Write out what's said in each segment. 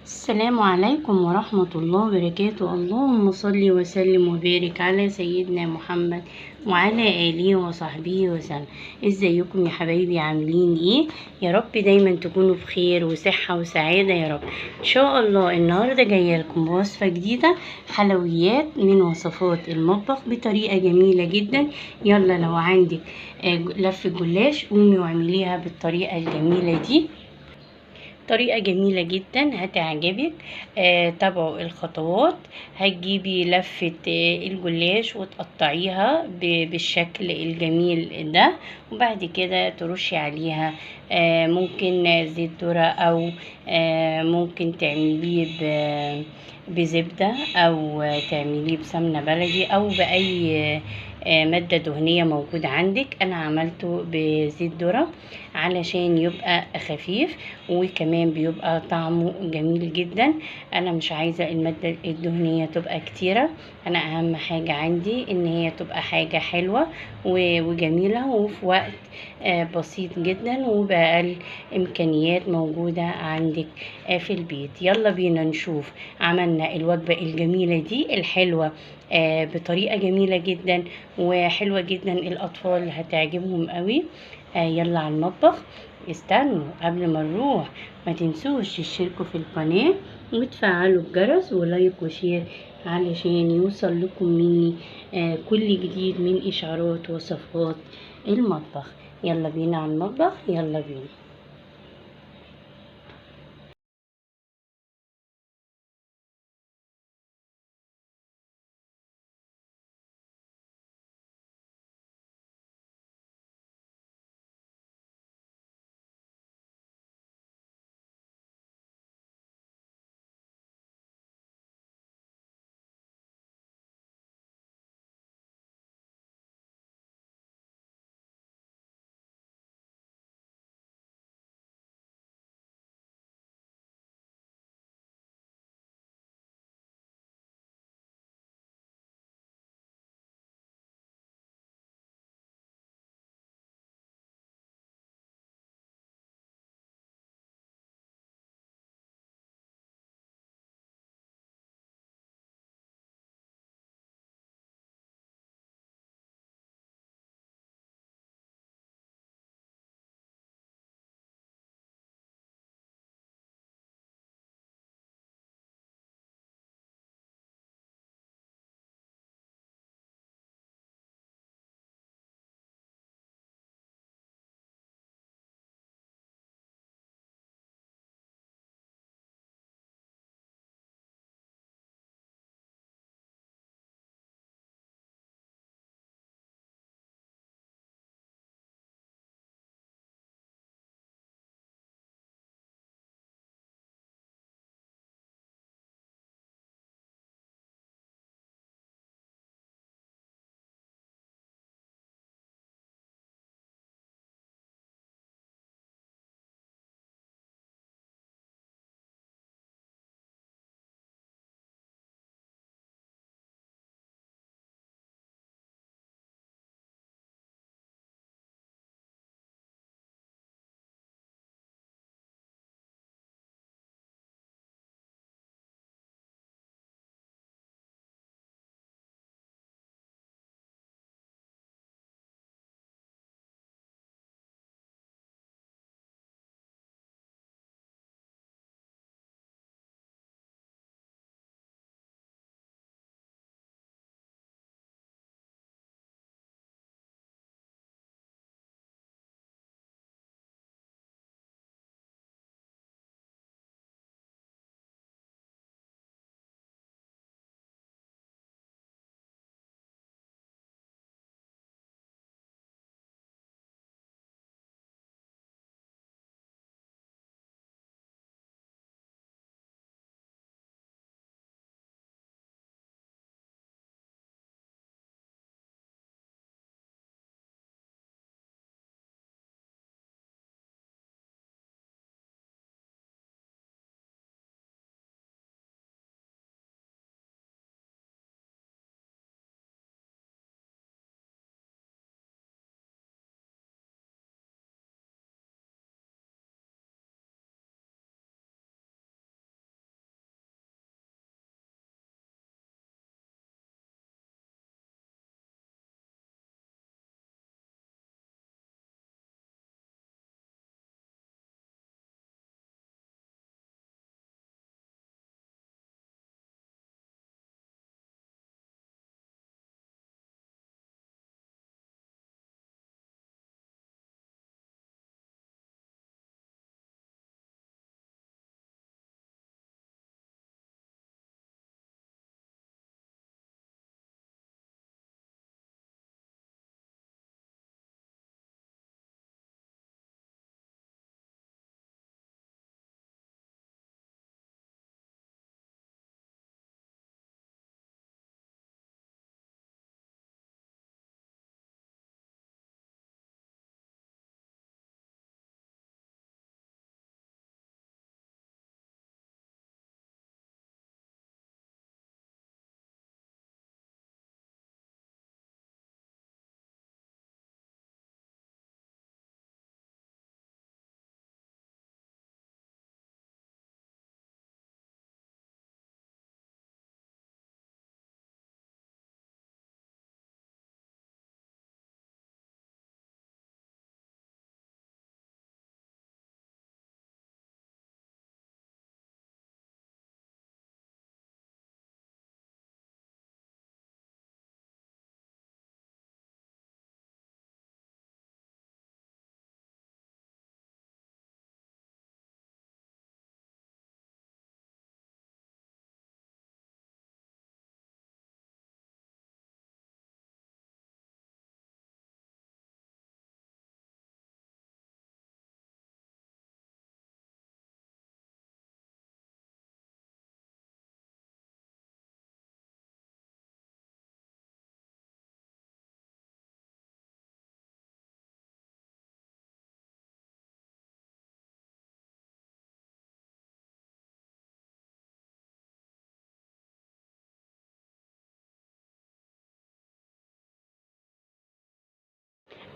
السلام عليكم ورحمة الله وبركاته. اللهم صل وسلم وبارك على سيدنا محمد وعلى آله وصحبه وسلم. ازيكم يا حبايبي؟ عاملين ايه؟ يا رب دايما تكونوا بخير وصحة وسعادة يا رب ان شاء الله. النهاردة جاية لكم بوصفة جديدة، حلويات من وصفات المطبخ بطريقة جميلة جدا. يلا لو عندك لف جلاش قومي واعمليها بالطريقة الجميلة دي. طريقة جميلة جدا هتعجبك. تابعوا الخطوات. هتجيبي لفة الجلاش وتقطعيها بالشكل الجميل ده، وبعد كده ترشي عليها ممكن زيت ذرة، او ممكن تعمليه بزبدة، او تعمليه بسمنة بلدي، او بأي مادة دهنية موجودة عندك. انا عملته بزيت ذرة علشان يبقى خفيف، وكمان بيبقى طعمه جميل جدا. انا مش عايزة المادة الدهنية تبقى كتيرة، انا اهم حاجة عندي ان هي تبقى حاجة حلوة وجميلة، وفي وقت بسيط جدا وبأقل امكانيات موجودة عندك في البيت. يلا بينا نشوف عملنا الوجبة الجميلة دي الحلوة بطريقة جميلة جدا وحلوة جدا. الأطفال هتعجبهم قوي. يلا على المطبخ. استنوا قبل ما نروح، ما تنسوش تشتركوا في القناة وتفعلوا الجرس ولايك وشير علشان يوصل لكم مني كل جديد من إشعارات وصفات المطبخ. يلا بينا على المطبخ، يلا بينا.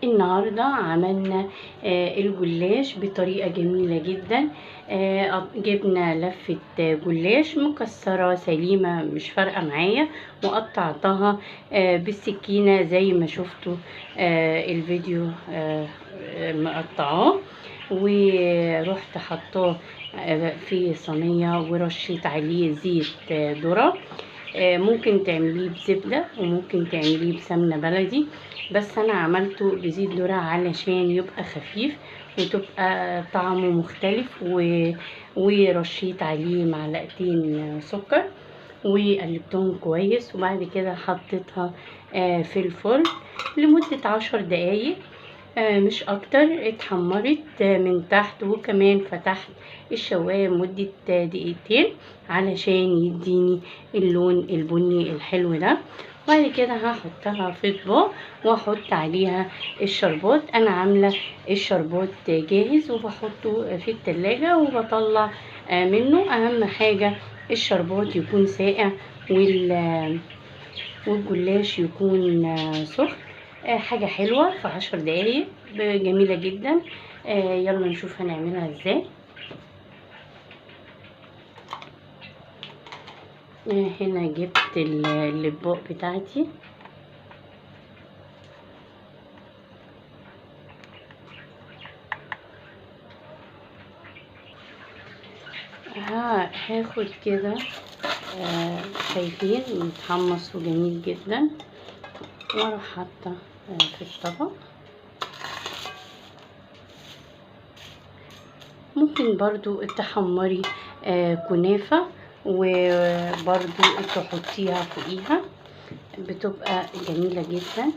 النهاردة عملنا الجلاش بطريقة جميلة جدا. جبنا لفة جلاش مكسرة سليمة مش فارقة معايا، وقطعتها بالسكينة زي ما شفتوا الفيديو مقطعاه، ورحت حطاه في صينية ورشيت عليه زيت ذرة. ممكن تعمليه بزبدة وممكن تعمليه بسمنة بلدي، بس انا عملته بزيت ذرة علشان يبقى خفيف وتبقى طعمه مختلف. ورشيت عليه معلقتين سكر وقلبتهم كويس، وبعد كده حطيتها في الفرن لمدة 10 دقايق مش اكتر. اتحمرت من تحت، وكمان فتحت الشواية مدة دقيقتين علشان يديني اللون البني الحلو ده. بعد كده هحطها في اطباق واحط عليها الشربات. انا عامله الشربات جاهز وبحطه في التلاجة وبطلع منه. اهم حاجه الشربات يكون ساقع والجلاش يكون سخن. حاجه حلوه في 10 دقايق جميله جدا. يلا نشوف هنعملها ازاي. هنا جبت الاطباق بتاعتي، هاخد كده شايفين متحمص وجميل جدا، واروح حاطه في الطبق. ممكن برضو تحمري كنافة وبرضو تحطيها فوقيها، بتبقى جميلة جدا.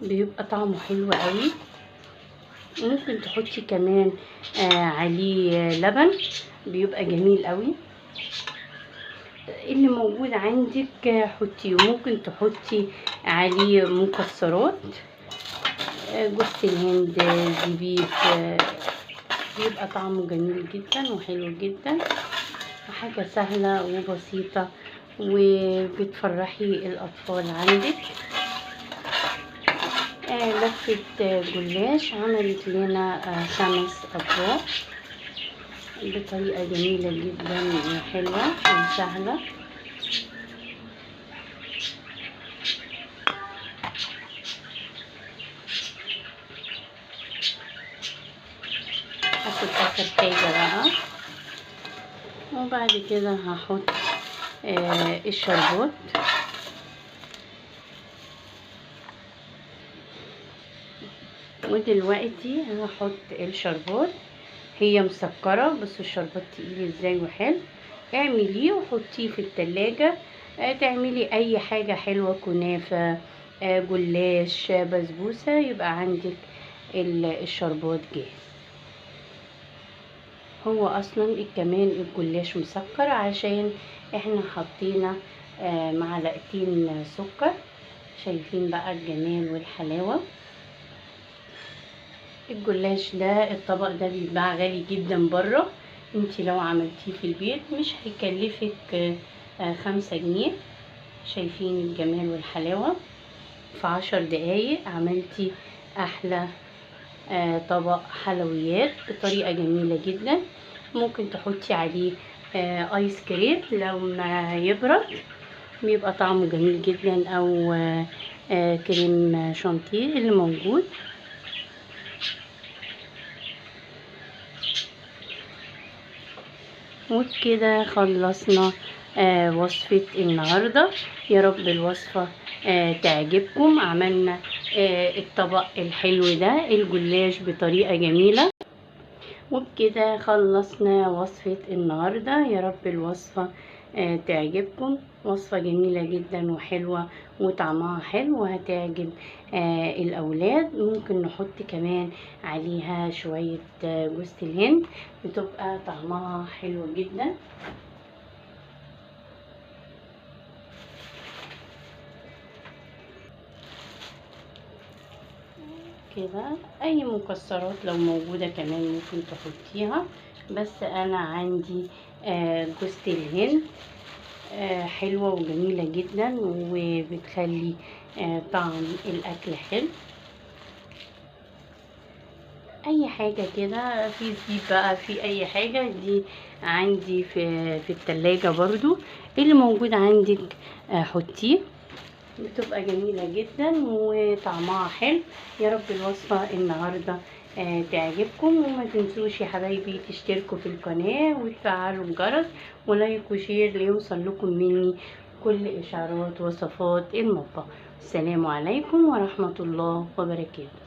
بيبقى طعمه حلو قوي. ممكن تحطي كمان عليه لبن، بيبقى جميل قوي. اللي موجود عندك حطيه. ممكن تحطي عليه مكسرات، جوز الهند، زبيب، بيبقى طعمه جميل جدا وحلو جدا. حاجة سهلة وبسيطة وبتفرحي الأطفال عندك. لفة جلاش عملت لنا 5 أطباق بطريقة جميلة جدا وحلوة وسهلة. هاخد آخر حاجة بقى، وبعد كده هحط الشربات. ودلوقتي هحط الشربات. هي مسكرة بس الشربات تقيل ازاي وحلو. اعمليه وحطيه في التلاجة. تعملي اي حاجة حلوة، كنافة، جلاش، بسبوسة، يبقى عندك الشربات جاهز. هو اصلا كمان الجلاش مسكر عشان احنا حطينا معلقتين سكر. شايفين بقى الجمال والحلاوة. الجلاش ده الطبق ده بيتباع غالي جدا بره. انتي لو عملتيه في البيت مش هيكلفك 5 جنيه. شايفين الجمال والحلاوة. في 10 دقايق عملتي احلى طبق حلويات بطريقة جميلة جدا. ممكن تحطي عليه ايس كريم لما يبرد، بيبقى طعمه جميل جدا، او كريم شانتيه اللي موجود. وبكده خلصنا وصفة النهاردة. يا رب الوصفة تعجبكم. عملنا الطبق الحلو ده الجلاش بطريقة جميلة. وبكده خلصنا وصفة النهاردة. يا رب الوصفة تعجبكم. وصفة جميلة جدا وحلوة وطعمها حلو وهتعجب الأولاد. ممكن نحط كمان عليها شوية جوز الهند، بتبقى طعمها حلو جدا. كده اي مكسرات لو موجودة كمان ممكن تحطيها، بس انا عندي جوز الهند حلوة وجميلة جدا، وبتخلي طعم الأكل حلو. اي حاجة كده، في زبيب بقى، في اي حاجة، دي عندي في التلاجة برضو، اللي موجود عندك حطيه، بتبقى جميلة جدا وطعمها حلو. يا رب الوصفة النهاردة تعجبكم، وما تنسوش يا حبايبي تشتركوا في القناة وتفعلوا الجرس ولايك وشير ليوصل لكم مني كل اشعارات وصفات المطبخ. السلام عليكم ورحمة الله وبركاته.